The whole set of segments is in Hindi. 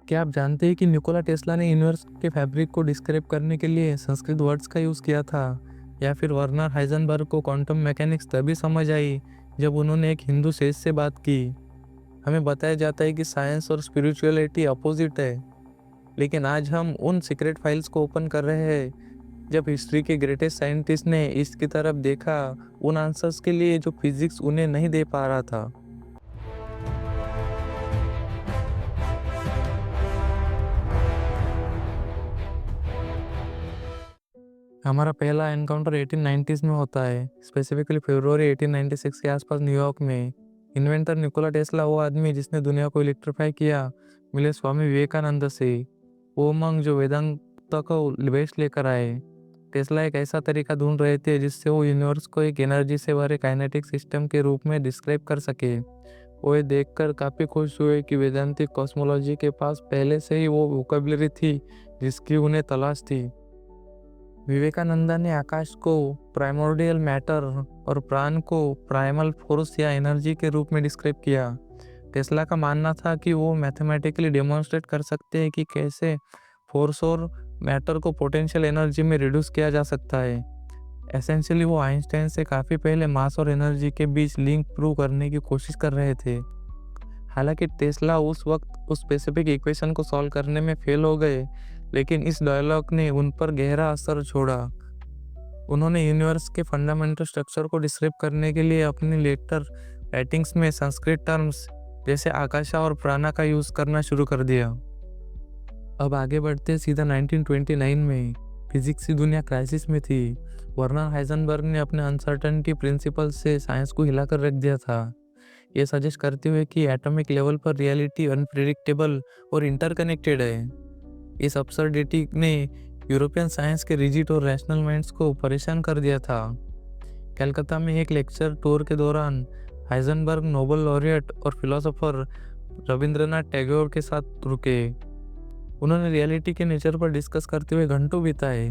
क्या आप जानते हैं कि निकोला टेस्ला ने यूनिवर्स के फैब्रिक को डिस्क्राइब करने के लिए संस्कृत वर्ड्स का यूज़ किया था? या फिर वर्नर हाइजेनबर्ग को क्वांटम मैकेनिक्स तभी समझ आई जब उन्होंने एक हिंदू सेज से बात की? हमें बताया जाता है कि साइंस और स्पिरिचुअलिटी अपोजिट है, लेकिन आज हम उन सीक्रेट फाइल्स को ओपन कर रहे हैं जब हिस्ट्री के ग्रेटेस्ट साइंटिस्ट ने इसकी तरफ देखा, उन आंसर्स के लिए जो फिजिक्स उन्हें नहीं दे पा रहा था। हमारा पहला एनकाउंटर 1890s में होता है, स्पेसिफिकली फरवरी 1896 के आसपास न्यूयॉर्क में। इन्वेंटर निकोला टेस्ला, वो आदमी जिसने दुनिया को इलेक्ट्रीफाई किया, मिले स्वामी विवेकानंद से। वो मंग जो वेदांत को बेस्ट लेकर आए। टेस्ला एक ऐसा तरीका ढूंढ रहे थे जिससे वो यूनिवर्स को एक एनर्जी से भरे काइनेटिक सिस्टम के रूप में डिस्क्राइब कर सके। वो ये देखकर काफ़ी खुश हुए कि वेदांतिक कॉस्मोलॉजी के पास पहले से ही वो वोकेबलरी थी जिसकी उन्हें तलाश थी। विवेकानंदा ने आकाश को प्राइमोर्डियल मैटर और प्राण को प्राइमल फोर्स या एनर्जी के रूप में डिस्क्राइब किया। टेस्ला का मानना था कि वो मैथमेटिकली डेमोन्स्ट्रेट कर सकते हैं कि कैसे फोर्स और मैटर को पोटेंशियल एनर्जी में रिड्यूस किया जा सकता है। एसेंशियली वो आइंस्टाइन से काफ़ी पहले मास और एनर्जी के बीच लिंक प्रूव करने की कोशिश कर रहे थे। हालांकि टेस्ला उस वक्त उस स्पेसिफिक इक्वेशन को सॉल्व करने में फेल हो गए, लेकिन इस डायलॉग ने उन पर गहरा असर छोड़ा। उन्होंने यूनिवर्स के फंडामेंटल स्ट्रक्चर को डिस्क्राइब करने के लिए अपनी लेटर राइटिंग्स में संस्कृत टर्म्स जैसे आकाशा और प्राणा का यूज़ करना शुरू कर दिया। अब आगे बढ़ते सीधा 1929 में। फिजिक्स की दुनिया क्राइसिस में थी। वर्नर हाइजेनबर्ग ने अपने अनसर्टेनिटी प्रिंसिपल से साइंस को हिलाकर रख दिया था, ये सजेस्ट करते हुए कि एटॉमिक लेवल पर रियलिटी अनप्रिडिक्टेबल और इंटरकनेक्टेड है। इस अब्सर्डिटी ने यूरोपियन साइंस के रिजिड और रैशनल माइंड्स को परेशान कर दिया था। कलकत्ता में एक लेक्चर टूर के दौरान हाइजेनबर्ग नोबेल लॉरिएट और फिलोसोफर रविंद्रनाथ टैगोर के साथ रुके। उन्होंने रियलिटी के नेचर पर डिस्कस करते हुए घंटों बिताए।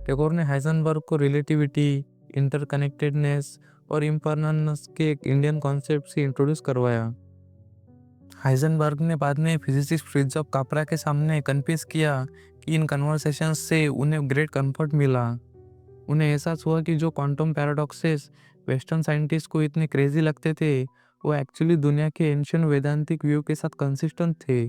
टैगोर ने हाइजेनबर्ग को रिलेटिविटी, इंटरकनेक्टेडनेस और इम्पर्मनेंस के एक इंडियन कॉन्सेप्ट से इंट्रोड्यूस करवाया। हाइजेनबर्ग ने बाद में फिजिसिस्ट फ्रिट्जॉफ काप्रा के सामने कन्फेस किया कि इन कन्वर्सेशंस से उन्हें ग्रेट कंफर्ट मिला। उन्हें एहसास हुआ कि जो क्वांटम पैराडॉक्सेस वेस्टर्न साइंटिस्ट को इतने क्रेजी लगते थे, वो एक्चुअली दुनिया के एंशिएंट वेदांतिक व्यू के साथ कंसिस्टेंट थे।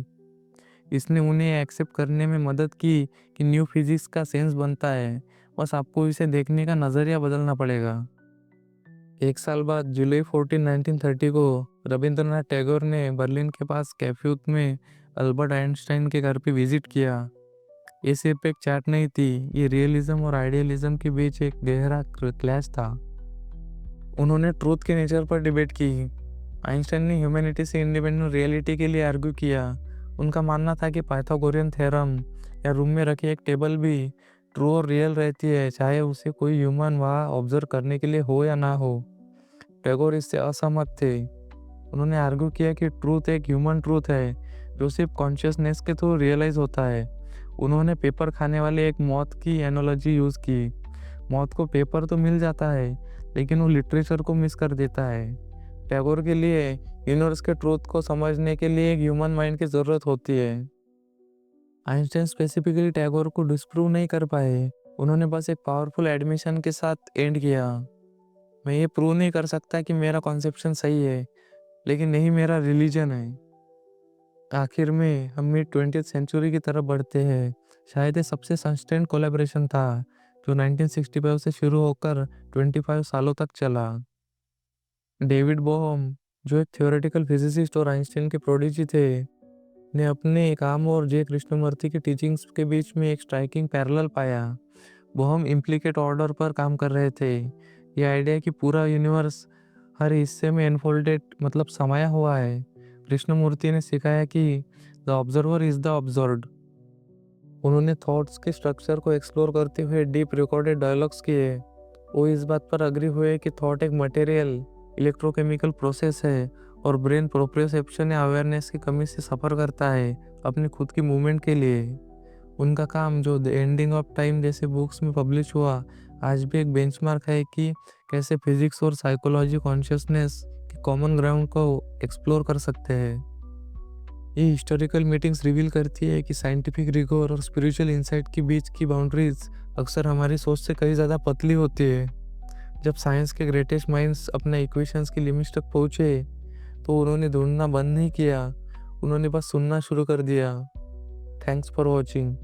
इसने उन्हें एक्सेप्ट करने में मदद की कि न्यू फिजिक्स का सेंस बनता है, बस आपको इसे देखने का नज़रिया बदलना पड़ेगा। एक साल बाद जुलाई 14, 1930 को रविंद्रनाथ टैगोर ने बर्लिन के पास कैफ्यूत में अल्बर्ट आइंस्टाइन के घर पे विजिट किया। ये सिर्फ एक चैट नहीं थी, ये रियलिज्म और आइडियलिज्म के बीच एक गहरा क्लैश था। उन्होंने ट्रूथ के नेचर पर डिबेट की। आइंस्टाइन ने ह्यूमैनिटी से इंडिपेंडेंट रियलिटी के लिए आर्ग्यू किया। उनका मानना था कि पाइथागोरियन थ्योरम या रूम में रखी एक टेबल भी ट्रू और रियल रहती है, चाहे उसे कोई ह्यूमन वहाँ ऑब्जर्व करने के लिए हो या ना हो। टैगोर इससे असहमत थे। उन्होंने आर्ग्यू किया कि ट्रूथ एक ह्यूमन ट्रूथ है जो सिर्फ कॉन्शियसनेस के थ्रू रियलाइज होता है। उन्होंने पेपर खाने वाले एक मौत की एनोलॉजी यूज़ की। मौत को पेपर तो मिल जाता है, लेकिन वो लिटरेचर को मिस कर देता है। टैगोर के लिए यूनिवर्स के ट्रूथ को समझने के लिए एक ह्यूमन माइंड की ज़रूरत होती है। आइंस्टाइन स्पेसिफिकली टैगोर को डिस्प्रूव नहीं कर पाए। उन्होंने बस एक पावरफुल एडमिशन के साथ एंड किया, मैं ये प्रूव नहीं कर सकता कि मेरा कॉन्सेप्शन सही है, लेकिन यही मेरा रिलीजन है। आखिर में हम मिड 20th सेंचुरी की तरफ बढ़ते हैं। शायद ये सबसे सस्टेन्ड कोलैबोरेशन था जो 1965 से शुरू होकर 25 सालों तक चला। डेविड बोहम, जो एक थियोरेटिकल फिजिसिस्ट और आइंस्टाइन के प्रोडिजी थे, ने अपने काम और जे कृष्णमूर्ति की टीचिंग्स के बीच में एक स्ट्राइकिंग पैरेलल पाया। बोहम इम्प्लिकेट ऑर्डर पर काम कर रहे थे। ये आइडिया कि पूरा यूनिवर्स हर हिस्से में एनफोल्डेड मतलब समाया हुआ है। कृष्णमूर्ति ने सिखाया कि the observer is the observed. उन्होंने थॉट्स के स्ट्रक्चर को एक्सप्लोर करते हुए डीप रिकॉर्डेड डायलॉग्स किए। वो इस बात पर अग्री हुए कि थॉट एक मटेरियल इलेक्ट्रोकेमिकल प्रोसेस है और ब्रेन प्रोप्रियोसेप्शन या अवेयरनेस की कमी से सफ़र करता है अपनी खुद की मूवमेंट के लिए। उनका काम जो द एंडिंग ऑफ टाइम जैसे बुक्स में पब्लिश हुआ, आज भी एक बेंचमार्क है कि कैसे फिजिक्स और साइकोलॉजी कॉन्शियसनेस के कॉमन ग्राउंड को एक्सप्लोर कर सकते हैं। ये हिस्टोरिकल मीटिंग्स रिवील करती है कि साइंटिफिक रिगोर और स्पिरिचुअल इंसाइट के बीच की बाउंड्रीज अक्सर हमारी सोच से कहीं ज़्यादा पतली होती है। जब साइंस के ग्रेटेस्ट माइंड्स अपने इक्वेशंस की लिमिट्स तक पहुँचे तो उन्होंने ढूंढना बंद नहीं किया, उन्होंने बस सुनना शुरू कर दिया। Thanks for watching.